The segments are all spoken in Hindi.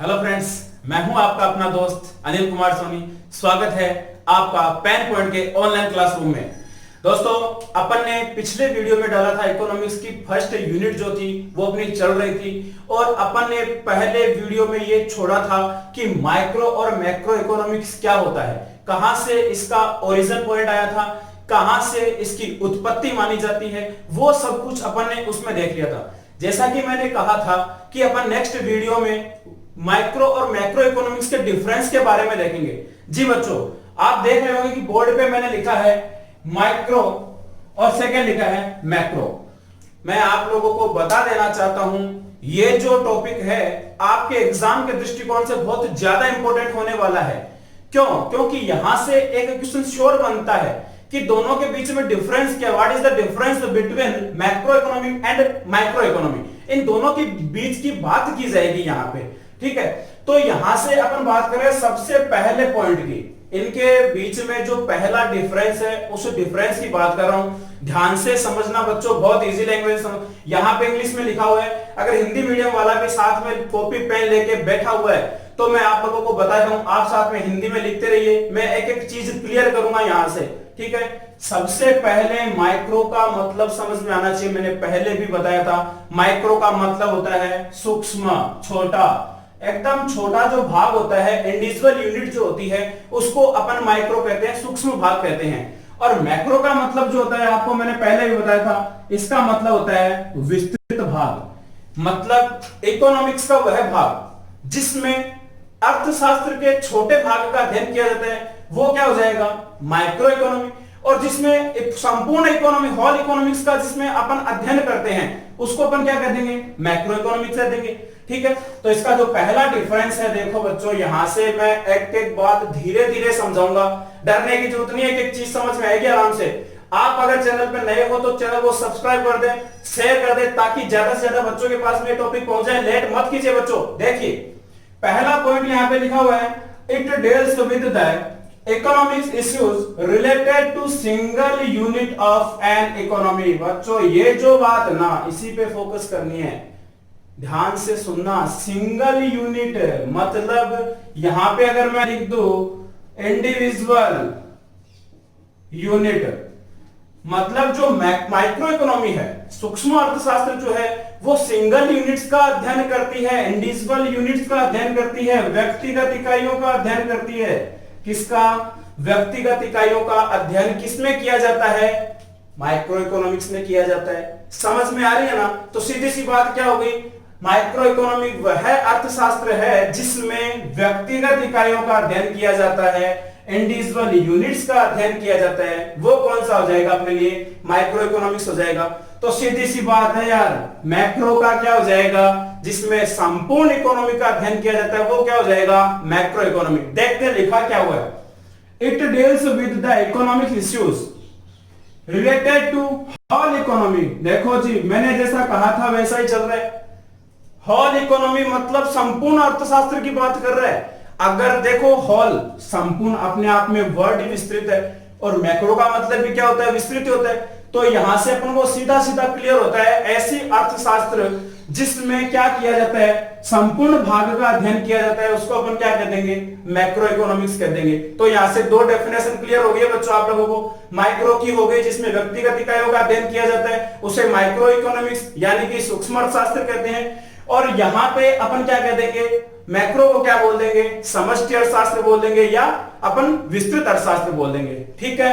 हेलो फ्रेंड्स, मैं हूं आपका अपना दोस्त अनिल कुमार सोनी। स्वागत है आपका पेन पॉइंट के ऑनलाइन क्लासरूम में। दोस्तों, अपन ने पिछले वीडियो में डाला था इकोनॉमिक्स की फर्स्ट यूनिट जो थी वो अपनी चल रही थी, और अपन ने पहले वीडियो में ये छोड़ा था कि माइक्रो और मैक्रो इकोनॉमिक्स क्या होता है, कहां से इसका ओरिजिन पॉइंट आया था, कहां से इसकी उत्पत्ति मानी जाती है, वो सब कुछ अपन ने उसमें देख लिया था। जैसा कि मैंने कहा था कि अपन नेक्स्ट वीडियो में माइक्रो और मैक्रो इकोनॉमिक्स के डिफरेंस के बारे में देखेंगे। जी बच्चों, आप देख रहे होंगे कि बोर्ड पे मैंने लिखा है माइक्रो और सेकंड लिखा है मैक्रो। मैं आप लोगों को बता देना चाहता हूं, ये जो टॉपिक है आपके एग्जाम के दृष्टिकोण से बहुत ज्यादा इंपॉर्टेंट होने वाला है। क्यों? क्योंकि यहां से एक क्वेश्चन श्योर बनता है कि दोनों के बीच में डिफरेंस क्या, what is the difference between macro economy and micro economy. इन दोनों के बीच की बात की जाएगी यहां पे, ठीक है। तो यहां से अपन बात करें सबसे पहले पॉइंट की, इनके बीच में जो पहला डिफरेंस है उस डिफरेंस की बात कर रहा हूं। ध्यान से समझना बच्चों, बहुत इजी लैंग्वेज समझ। यहां पे इंग्लिश में लिखा हुआ है, अगर हिंदी मीडियम वाला भी साथ में कॉपी पेन लेके बैठा हुआ है तो मैं आप लोगों को बता दूं, आप साथ में हिंदी में लिखते रहिए, मैं एक एक चीज क्लियर करूंगा यहां से, ठीक है। सबसे पहले माइक्रो का मतलब समझ में आना चाहिए। मैंने पहले भी बताया था, माइक्रो का मतलब होता है सूक्ष्म, छोटा, एकदम छोटा जो भाग होता है, इंडिविजुअल यूनिट जो होती है उसको अपन माइक्रो कहते हैं, सूक्ष्म भाग कहते हैं। और मैक्रो का मतलब जो होता है आपको मैंने पहले भी बताया था, इसका मतलब होता है विस्तृत भाग। मतलब इकोनॉमिक्स का वह भाग जिसमें अर्थशास्त्र के छोटे भाग का अध्ययन किया जाता है वो क्या हो जाएगा, माइक्रो इकोनॉमी। और जिसमें संपूर्ण इकोनॉमी, होल इकोनॉमिक्स का जिसमें अपन अध्ययन करते हैं उसको अपन क्या कह देंगे, मैक्रो इकोनॉमिक्स कह देंगे, ठीक है। तो इसका जो पहला डिफरेंस है, देखो बच्चों, यहां से मैं एक एक बात धीरे धीरे समझाऊंगा, डरने की जरूरत नहीं है, एक एक चीज समझ में आएगी आराम से। आप अगर चैनल पे नए हो तो चैनल को सब्सक्राइब कर दें, शेयर कर दें, ताकि ज्यादा से ज्यादा बच्चों के पास में टॉपिक पहुंच जाए। लेट मत कीजिए बच्चों। देखिए पहला पॉइंट यहां पे लिखा हुआ है, it deals with the economics issues related to single unit of an economy. बच्चों ये जो बात ना, इसी पे फोकस करनी है, ध्यान से सुनना। सिंगल यूनिट मतलब यहां पे अगर मैं लिख दूं इंडिविजुअल यूनिट, मतलब जो माइक्रो इकोनॉमी है, सूक्ष्म अर्थशास्त्र जो है वो सिंगल यूनिट्स का अध्ययन करती है, इंडिविजुअल यूनिट्स का अध्ययन करती है, व्यक्तिगत इकाइयों का अध्ययन करती है। किसका? व्यक्तिगत इकाइयों का अध्ययन किसमें किया जाता है, माइक्रो इकोनॉमिक्स में किया जाता है। समझ में आ रही है ना? तो सीधी सी बात क्या हो गई, माइक्रो इकोनॉमी वह अर्थशास्त्र है जिसमें व्यक्तिगत इकाइयों का अध्ययन किया जाता है, इंडिविजुअल यूनिट्स का अध्ययन किया जाता है। वो कौन सा हो जाएगा अपने लिए, माइक्रो इकोनॉमिक्स हो जाएगा। तो सीधी सी बात है यार, मैक्रो का क्या हो जाएगा, जिसमें संपूर्ण इकोनॉमी का अध्ययन किया जाता है वो क्या हो जाएगा, मैक्रो इकोनॉमी। देखते हैं लिखा क्या हुआ है, it deals with the economic issues related to whole economy. देखो जी, मैंने जैसा कहा था वैसा ही चल रहा है। होल इकोनॉमी मतलब संपूर्ण अर्थशास्त्र की बात कर रहा है। अगर देखो होल संपूर्ण अपने आप में वर्ड विस्तृत है, और मैक्रो का मतलब भी क्या होता है, विस्तृत होता है। तो यहां से अपन को सीधा सीधा क्लियर होता है, ऐसी अर्थशास्त्र जिसमें क्या किया जाता है, संपूर्ण भाग का अध्ययन किया जाता है, उसको अपन क्या कह देंगे, मैक्रो इकोनॉमिक्स कह देंगे। तो यहां से दो डेफिनेशन क्लियर हो गई है बच्चों आप लोगों को। माइक्रो की हो गई जिसमें व्यक्तिगत इकाइयों का अध्ययन किया जाता है, उसे माइक्रो इकोनॉमिक्स यानी कि सूक्ष्म अर्थशास्त्र कहते हैं। और यहां पे अपन क्या कह देंगे, मैक्रो को क्या बोल देंगे, समष्टि अर्थशास्त्र बोल देंगे, या अपन विस्तृत अर्थशास्त्र बोल देंगे, ठीक है।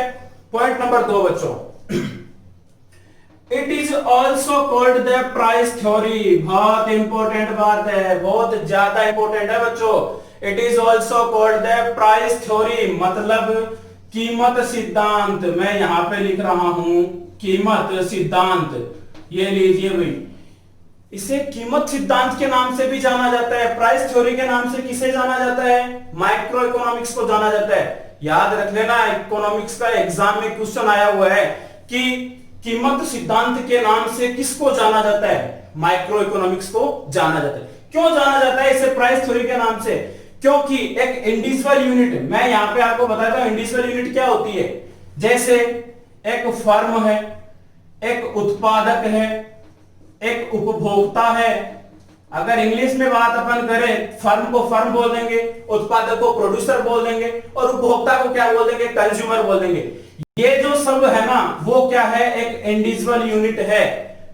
पॉइंट नंबर 2 बच्चों, it is also called the price theory. बहुत इंपॉर्टेंट बात है, बहुत ज्यादा इंपॉर्टेंट है बच्चों। It is also called the price theory मतलब कीमत सिद्धांत। मैं यहां पे लिख रहा हूं कीमत सिद्धांत, ये लीजिए भाई। इसे कीमत सिद्धांत के नाम से भी जाना जाता है, प्राइस थ्योरी के नाम से किसे जाना जाता है, माइक्रो इकोनॉमिक्स को जाना जाता है। याद रख लेना, इकोनॉमिक्स का एग्जाम में क्वेश्चन आया हुआ है कि कीमत सिद्धांत के नाम से किसको जाना जाता है, माइक्रो इकोनॉमिक्स को जाना जाता है। क्यों जाना जाता है इसे प्राइस थ्योरी के नाम से, क्योंकि एक इंडिविजुअल यूनिट, मैं यहां पे आपको बताता हूं इंडिविजुअल यूनिट क्या होती है। जैसे एक फर्म है, एक उत्पादक है, एक उपभोक्ता है, अगर इंग्लिश में बात अपन करें, फर्म को फर्म बोल देंगे, उत्पादक को प्रोड्यूसर बोल देंगे और उपभोक्ता को क्या बोल देंगे, कंज्यूमर बोल देंगे। ये जो सब है ना वो क्या है, एक इंडिविजुअल यूनिट है,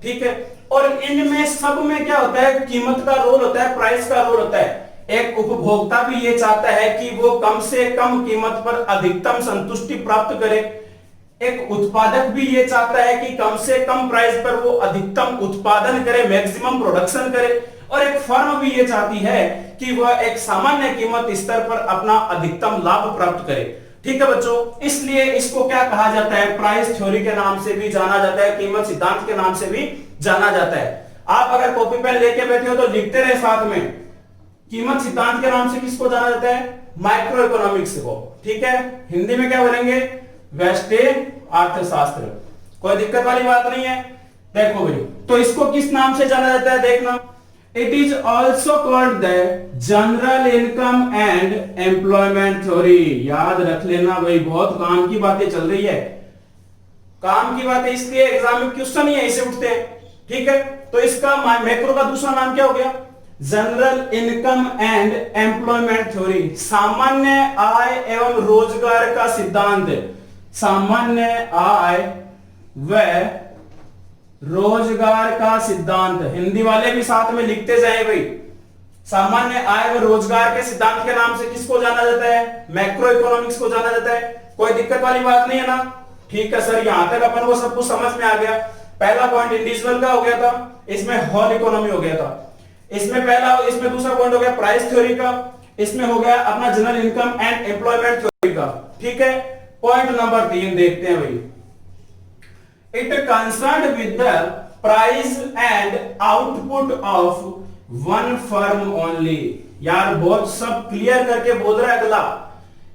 ठीक है। और इनमें सब में क्या होता है, कीमत का रोल होता है, प्राइस का रोल होता है। एक उपभोक्ता भी ये चाहता है कि वो कम से कम कीमत पर अधिकतम संतुष्टि प्राप्त करे, एक उत्पादक भी ये चाहता है कि कम से कम प्राइस पर वो अधिकतम उत्पादन करे, मैक्सिमम प्रोडक्शन करे, और एक फर्म भी ये चाहती है कि वह एक सामान्य कीमत स्तर पर अपना अधिकतम लाभ प्राप्त करे, ठीक है बच्चों। इसलिए इसको क्या कहा जाता है, प्राइस थ्योरी के नाम से भी जाना जाता है, कीमत सिद्धांत के नाम से भी जाना जाता है। आप अगर कॉपी पेन लेके बैठे हो तो लिखते रहे साथ में, कीमत सिद्धांत के नाम से किसको जाना जाता है, माइक्रो इकोनॉमिक्स को, ठीक है। हिंदी में क्या बोलेंगे, व्यष्टि अर्थशास्त्र। कोई दिक्कत वाली बात नहीं है। देखो भाई, तो इसको किस नाम से जाना जाता है, देखना, it is also called the general income and employment theory. याद रख लेना भाई, बहुत काम की बातें चल रही है, काम की बातें, इसलिए एग्जाम में क्वेश्चन ही ऐसे उठते हैं, ठीक है। तो इसका मैक्रो का दूसरा नाम क्या हो गया, general income and employment theory, सामान्य आय एवं रोजगार का सिद्धांत। सामान्य आय व रोजगार का सिद्धांत, हिंदी वाले भी साथ में लिखते जाए भाई। सामान्य आय व रोजगार के सिद्धांत के नाम से किसको जाना जाता है, मैक्रो इकोनॉमिक्स को जाना जाता है। कोई दिक्कत वाली बात नहीं है ना, ठीक है सर, यहां तक अपन को सब कुछ समझ में आ गया। पहला पॉइंट इंडिविजुअल का हो गया था, इसमें होल इकोनॉमी हो गया था। इसमें दूसरा पॉइंट हो गया प्राइस थ्योरी का, इसमें हो गया अपना general income and employment theory का, ठीक है। पॉइंट नंबर 3 देखते हैं भाई, it concerned with the price and output of one firm only. यार बहुत सब क्लियर करके बोल रहा है, अगला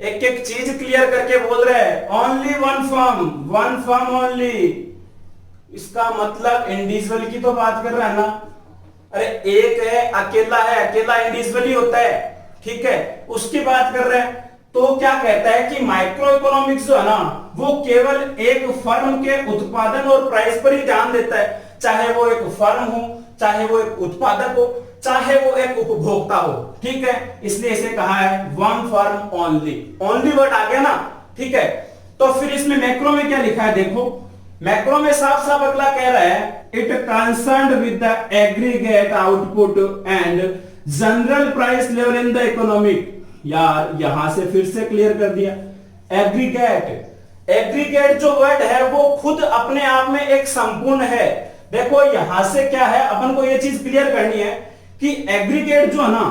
एक एक चीज क्लियर करके बोल रहा है, ओनली वन फर्म ओनली। इसका मतलब इंडिविजुअल की तो बात कर रहा है ना, अरे एक है, अकेला इंडिविजुअल ही होता है, ठीक है, उसकी बात कर रहे हैं। तो क्या कहता है कि माइक्रो इकोनॉमिक्स जो है ना वो केवल एक फर्म के उत्पादन और प्राइस पर ही ध्यान देता है, चाहे वो एक फर्म हो, चाहे वो एक उत्पादक हो, चाहे वो एक उपभोक्ता हो, ठीक है। इसलिए इसे कहा है one firm only, only word आ गया ना, ठीक है। तो फिर इसमें मैक्रो में क्या लिखा है, देखो मैक्रो में साफ साफ अगला कह रहा है, it concerned with the aggregate output and general price level in the economic. यार यहां से फिर से क्लियर कर दिया, एग्रीगेट जो वर्ड है वो खुद अपने आप में एक संपूर्ण है। देखो यहां से क्या है, अपन को ये चीज क्लियर करनी है कि एग्रीगेट जो है ना,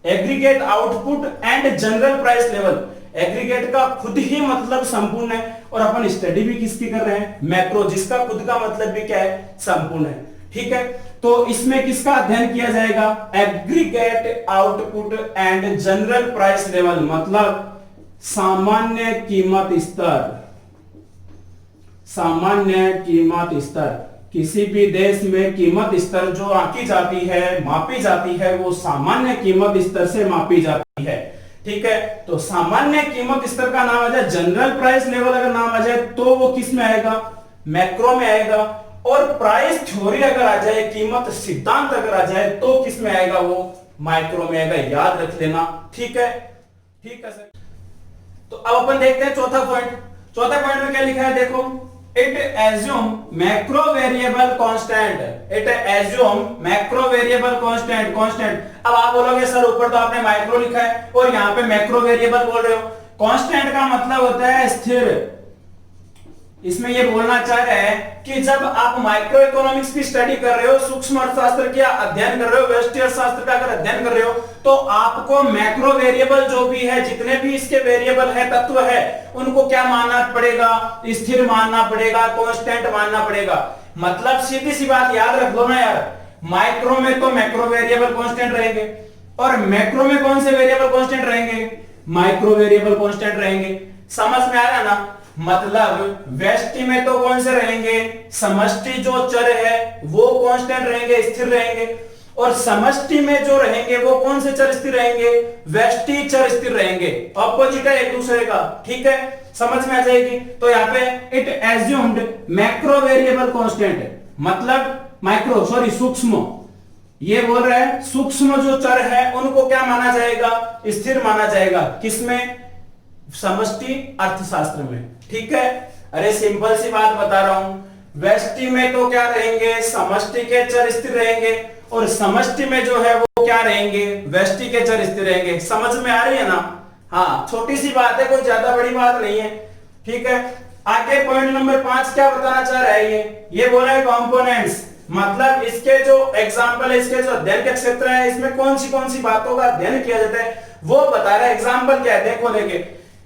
aggregate output and general price level, aggregate का खुद ही मतलब संपूर्ण है, और अपन स्टडी भी किसकी कर रहे हैं, मैक्रो, जिसका खुद का मतलब भी क्या है, संपूर्ण है, ठीक है। तो इसमें किसका अध्ययन किया जाएगा, aggregate output and general price level, मतलब सामान्य कीमत स्तर। सामान्य कीमत स्तर, किसी भी देश में कीमत स्तर जो आंकी जाती है, मापी जाती है, वो सामान्य कीमत स्तर से मापी जाती है, ठीक है। तो सामान्य कीमत स्तर का नाम आ जाए, जनरल प्राइस लेवल अगर नाम आ जाए तो वो किस में आएगा, मैक्रो में आएगा। और प्राइस थ्योरी अगर आ जाए, कीमत सिद्धांत अगर आ जाए तो किस में आएगा, वो माइक्रो में आएगा, याद रख लेना, ठीक है, ठीक है सर। तो अब अपन देखते हैं चौथा पॉइंट। चौथा पॉइंट में क्या लिखा है, देखो, it assume macro variable constant, it assume macro variable constant. अब आप बोलोगे सर ऊपर तो आपने माइक्रो लिखा है और यहाँ पे मैक्रो वेरिएबल बोल रहे हो। कांस्टेंट का मतलब होता है स्थिर। इसमें ये बोलना चाह रहे हैं कि जब आप माइक्रो इकोनॉमिक्स की स्टडी कर रहे हो, सूक्ष्म अर्थशास्त्र का अध्ययन कर रहे हो, व्यष्टि अर्थशास्त्र का अगर अध्ययन कर रहे हो, तो आपको मैक्रो वेरिएबल जो भी है, जितने भी इसके वेरिएबल है, तत्व है, उनको क्या मानना पड़ेगा, स्थिर मानना पड़ेगा, कांस्टेंट मानना पड़ेगा। मतलब सीधी सी बात याद रख लो ना यार, माइक्रो में तो मैक्रो वेरिएबल कांस्टेंट रहेंगे, और मैक्रो में कौन से वेरिएबल कांस्टेंट रहेंगे, माइक्रो वेरिएबल कांस्टेंट रहेंगे। समझ में आ रहा है ना, मतलब व्यष्टि में तो कौन से रहेंगे, समष्टि जो चर है वो कांस्टेंट रहेंगे, स्थिर रहेंगे, और समष्टि में जो रहेंगे वो कौन से चर स्थिर रहेंगे, व्यष्टि चर स्थिर रहेंगे, ऑपोजिट है एक दूसरे का, ठीक है, समझ में आ जाएगी। तो यहाँ पे it assumed macro variable constant, मतलब सूक्ष्म ये बोल रहे हैं सूक्ष्म जो चर है उनको क्या माना जाएगा, स्थिर माना जाएगा। किसमें, समष्टि अर्थशास्त्र में। ठीक है, अरे सिंपल सी बात बता रहा हूं, व्यष्टि में तो क्या रहेंगे, समष्टि के चर स्थिर रहेंगे, और समष्टि में जो है वो क्या रहेंगे, व्यष्टि के चर स्थिर रहेंगे। समझ में आ रही है ना? हाँ, छोटी सी बात है, कोई ज्यादा बड़ी बात नहीं है। ठीक है, आगे पॉइंट नंबर 5 क्या बताना चाह रहा है, ये बोला है कंपोनेंट्स, मतलब इसके जो एग्जाम्पल है, इसके जो अध्ययन के क्षेत्र है, इसमें कौन सी बातों का अध्ययन किया जाता है वो बता रहा है। एग्जाम्पल क्या है देखो, लेके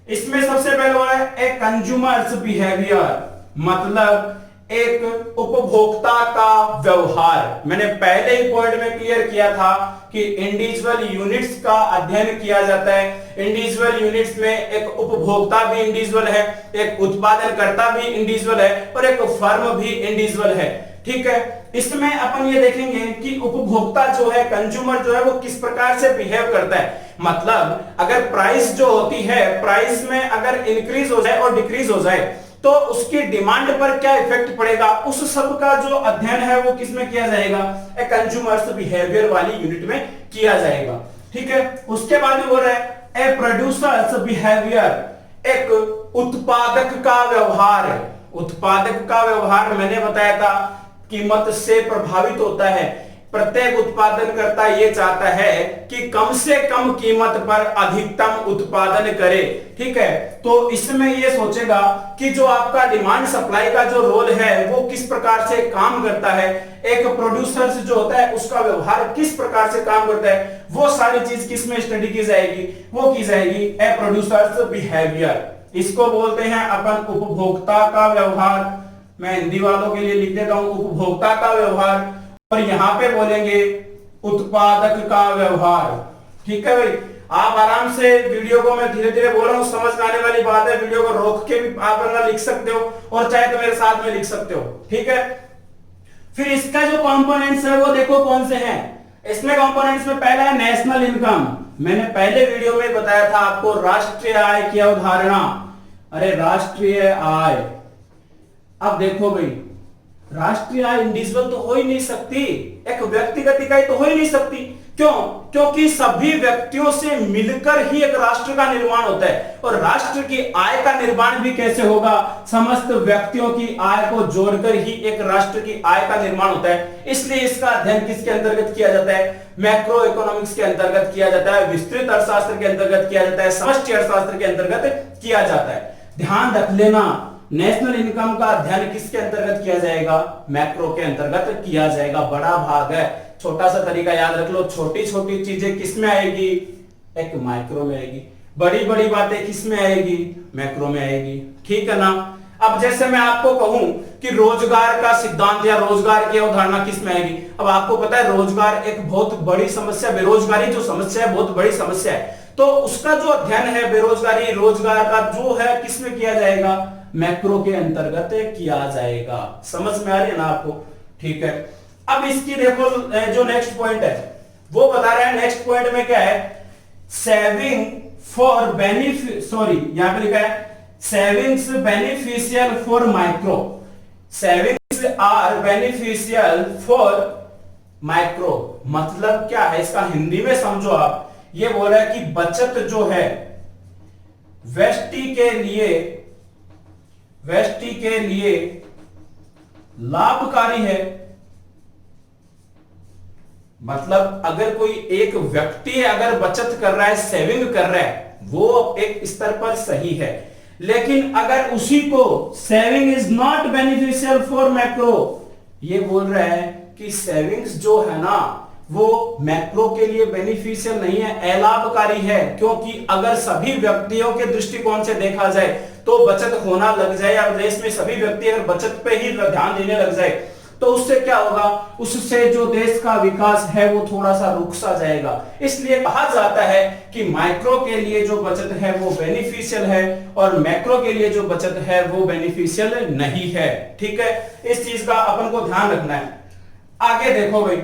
इसमें सबसे पहले हो रहा है ए कंज्यूमर्स बिहेवियर, मतलब एक उपभोक्ता का व्यवहार। मैंने पहले ही पॉइंट में क्लियर किया था कि इंडिविजुअल यूनिट्स का अध्ययन किया जाता है। इंडिविजुअल यूनिट्स में एक उपभोक्ता भी इंडिविजुअल है, एक उत्पादनकर्ता भी इंडिविजुअल है, और एक फर्म भी इंडिविजुअल है। ठीक है, इसमें अपन ये देखेंगे कि उपभोक्ता जो है, कंज्यूमर जो है, वो किस प्रकार से बिहेव करता है। मतलब अगर प्राइस जो होती है, प्राइस में अगर इंक्रीज हो जाए और डिक्रीज हो जाए तो उसकी डिमांड पर क्या इफेक्ट पड़ेगा, उस सब का जो अध्ययन है वो किसमें किया जाएगा, ए कंज्यूमर्स बिहेवियर वाली यूनिट में किया जाएगा। ठीक है, उसके बाद में बोल रहा है ए प्रोड्यूसर्स बिहेवियर, एक उत्पादक का व्यवहार। उत्पादक का व्यवहार मैंने बताया था कीमत से प्रभावित होता है। प्रत्येक उत्पादनकर्ता ये चाहता है कि कम से कम कीमत पर अधिकतम उत्पादन करे। ठीक है, तो इसमें ये सोचेगा कि जो आपका डिमांड सप्लाई का जो रोल है वो किस प्रकार से काम करता है, एक प्रोड्यूसर जो होता है उसका व्यवहार किस प्रकार से काम करता है, वो सारी चीज किसमें स्टडी की जाएगी, वो की जाएगी ए प्रोड्यूसर्स बिहेवियर। इसको बोलते हैं अपन उपभोक्ता का व्यवहार। मैं हिंदी वालों के लिए लिख देता हूं उपभोक्ता का व्यवहार, और यहां पे बोलेंगे उत्पादक का व्यवहार। ठीक है भाई, आप आराम से वीडियो को, मैं धीरे धीरे बोल रहा हूं, समझ में आने वाली बात है, वीडियो को रोक के भी आप अपना लिख सकते हो और चाहे तो मेरे साथ में लिख सकते हो। ठीक है, फिर इसका जो कंपोनेंट्स है वो देखो कौन से हैं। इसमें कंपोनेंट्स में पहला है नेशनल इनकम। मैंने पहले वीडियो में बताया था आपको राष्ट्रीय आय की अवधारणा। अरे राष्ट्रीय आय, अब देखो भाई, राष्ट्रीय आय इंडिविजुअल तो हो ही नहीं सकती, एक व्यक्तिगत इकाई तो हो ही नहीं सकती। क्यों? क्योंकि सभी व्यक्तियों से मिलकर ही एक राष्ट्र का निर्माण होता है, और राष्ट्र की आय का निर्माण भी कैसे होगा, समस्त व्यक्तियों की आय को जोड़कर ही एक राष्ट्र की आय का निर्माण होता है। इसलिए इसका अध्ययन किसके अंतर्गत किया जाता है, मैक्रो इकोनॉमिक्स के अंतर्गत किया जाता है, विस्तृत अर्थशास्त्र के अंतर्गत किया जाता है, समष्टि अर्थशास्त्र के अंतर्गत किया जाता है। ध्यान रख लेना, नेशनल इनकम का अध्ययन किसके अंतर्गत किया जाएगा, मैक्रो के अंतर्गत किया जाएगा। बड़ा भाग है, छोटा सा तरीका याद रख लो, छोटी छोटी चीजें किसमें आएगी, एक माइक्रो में आएगी, बड़ी बड़ी बातें किसमें आएगी, मैक्रो में आएगी। ठीक है ना? अब जैसे मैं आपको कहूं कि रोजगार का सिद्धांत या रोजगार की अवधारणा किसमें आएगी। अब आपको पता है रोजगार एक बहुत बड़ी समस्या, बेरोजगारी जो समस्या है बहुत बड़ी समस्या है, तो उसका जो अध्ययन है बेरोजगारी, रोजगार का जो है किसमें किया जाएगा, मैक्रो के अंतर्गत किया जाएगा। समझ में आ रही है ना आपको? ठीक है, अब इसकी देखो जो नेक्स्ट पॉइंट है वो बता रहा है, नेक्स्ट पॉइंट में क्या है, सेविंग फॉर बेनिफिट, सॉरी यहां पे लिखा है savings beneficial for micro. Savings are beneficial for micro, मतलब क्या है इसका हिंदी में समझो आप। ये बोल रहा है कि बचत जो है व्यष्टि के लिए लाभकारी है। मतलब अगर कोई एक व्यक्ति अगर बचत कर रहा है, सेविंग कर रहा है, वो एक स्तर पर सही है, लेकिन अगर उसी को saving is not beneficial for macro, ये बोल रहा है कि सेविंग्स जो है ना वो मैक्रो के लिए बेनिफिशियल नहीं है, अलाभकारी है। क्योंकि अगर सभी व्यक्तियों के दृष्टिकोण से देखा जाए तो बचत होना लग जाए, या देश में सभी व्यक्ति अगर बचत पे ही ध्यान देने लग जाए तो उससे क्या होगा, उससे जो देश का विकास है वो थोड़ा सा रुक सा जाएगा। इसलिए कहा जाता है कि माइक्रो के लिए जो बचत है वो बेनिफिशियल है और मैक्रो के लिए जो बचत है वो बेनिफिशियल नहीं है। ठीक है, इस चीज का अपन को ध्यान रखना है। आगे देखो भाई,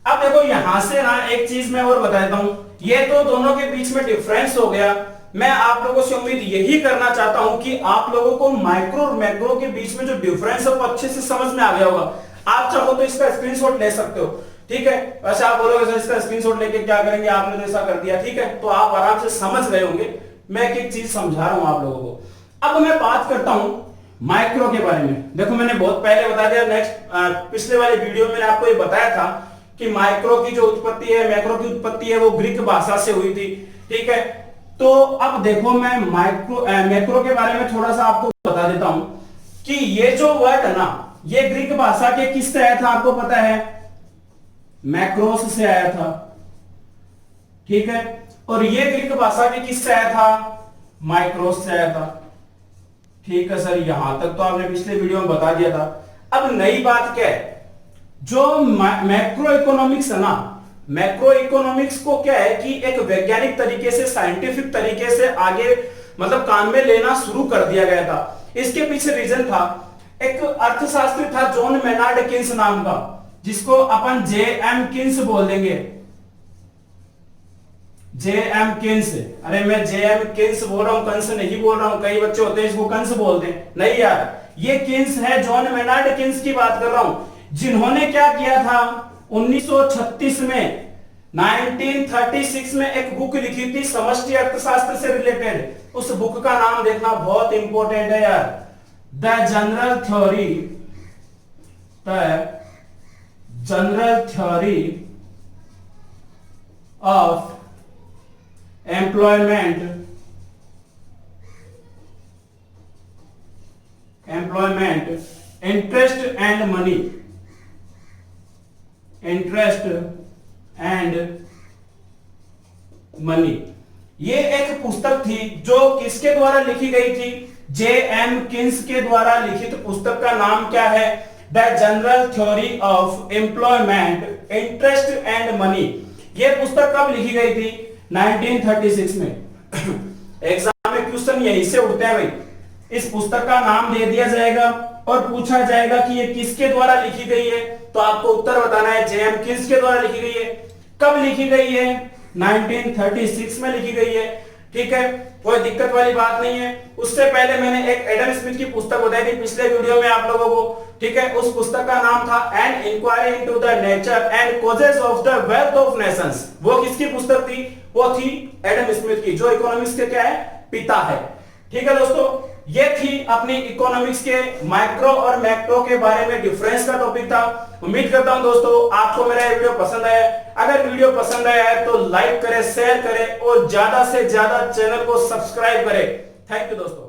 अब देखो यहां से ना एक चीज मैं और बता देता हूं, ये तो दोनों के बीच में डिफरेंस हो गया। मैं आप लोगों से उम्मीद यही करना चाहता हूं कि आप लोगों को माइक्रो और मैक्रो के बीच में जो डिफरेंस है वो अच्छे से समझ में आ गया होगा। आप चाहो तो इसका स्क्रीनशॉट ले सकते हो, ठीक है। वैसे आप बोलोगे सर इसका स्क्रीनशॉट लेके क्या करेंगे, आपने तो ऐसा कर दिया, ठीक है, तो आप आराम से समझ गए होंगे मैं एक चीज समझा रहा हूं आप लोगों को। अब मैं बात करता हूं माइक्रो के बारे में। देखो मैंने बहुत पहले बता दिया, पिछले वाले वीडियो में मैंने आपको ये बताया था कि माइक्रो की जो उत्पत्ति है, मैक्रो की उत्पत्ति है, वो ग्रीक भाषा से हुई थी, ठीक है। तो अब देखो मैं मैक्रो के बारे में थोड़ा सा आपको बता देता हूं कि ये जो वर्ड है ना, ये ग्रीक भाषा के किससे आया था आपको पता है? मैक्रोस से आया था, ठीक है। और ये ग्रीक भाषा के किससे आया था? माइक्रोस से आया था, ठीक है सर। यहां तक तो आपने पिछले वीडियो में बता दिया था। अब नई बात क्या है, जो मैक्रो इकोनॉमिक्स है ना, मैक्रो इकोनॉमिक्स को क्या है कि एक वैज्ञानिक तरीके से, साइंटिफिक तरीके से आगे मतलब काम में लेना शुरू कर दिया गया था। इसके पीछे रीजन था, एक अर्थशास्त्री था जॉन मेनार्ड किन्स नाम का, जिसको अपन J.M. किन्स बोल देंगे, J.M. किन्स। अरे मैं J.M. किन्स बोल रहा हूं, कंस नहीं बोल रहा हूं। कई बच्चे होते हैं इसको कंस बोलते हैं, नहीं यार, ये किन्स है, जॉन मेनार्ड किन्स की बात कर रहा हूं, जिन्होंने क्या किया था 1936 में, 1936 में एक बुक लिखी थी समष्टि अर्थशास्त्र से रिलेटेड। उस बुक का नाम देखना बहुत इंपॉर्टेंट है यार, the general theory of employment interest and money. ये एक पुस्तक थी जो किसके द्वारा लिखी गई थी? J.M. किन्स के द्वारा लिखित पुस्तक का नाम क्या है? The general theory of employment interest and money. ये पुस्तक कब लिखी गई थी? 1936 में। एग्जाम में क्वेश्चन यहीं से उठते हैं भाई। इस पुस्तक का नाम दे दिया जाएगा और पूछा जाएगा कि ये किसके द्वारा लिखी गई है, तो आपको उत्तर बताना है J.M. किन्स के द्वारा लिखी गई है। कब लिखी गई है? 1936 में लिखी गई है, ठीक है, कोई दिक्कत वाली बात नहीं है। उससे पहले मैंने एक एडम स्मिथ की पुस्तक बताई थी पिछले वीडियो में आप लोगों को, ठीक है। उस पुस्तक का नाम था an inquiry into the nature and causes of the wealth of nations. वो किसकी पुस्तक थी? वो थी एडम स्मिथ की, जो इकोनॉमिक्स के क्या है? पिता है, ठीक है दोस्तों। ये थी अपनी इकोनॉमिक्स के माइक्रो और मैक्रो के बारे में डिफरेंस का टॉपिक था। उम्मीद करता हूं दोस्तों आपको मेरा वीडियो पसंद आया। अगर वीडियो पसंद आया है तो लाइक करें, शेयर करें और ज्यादा से ज्यादा चैनल को सब्सक्राइब करें। थैंक यू दोस्तों।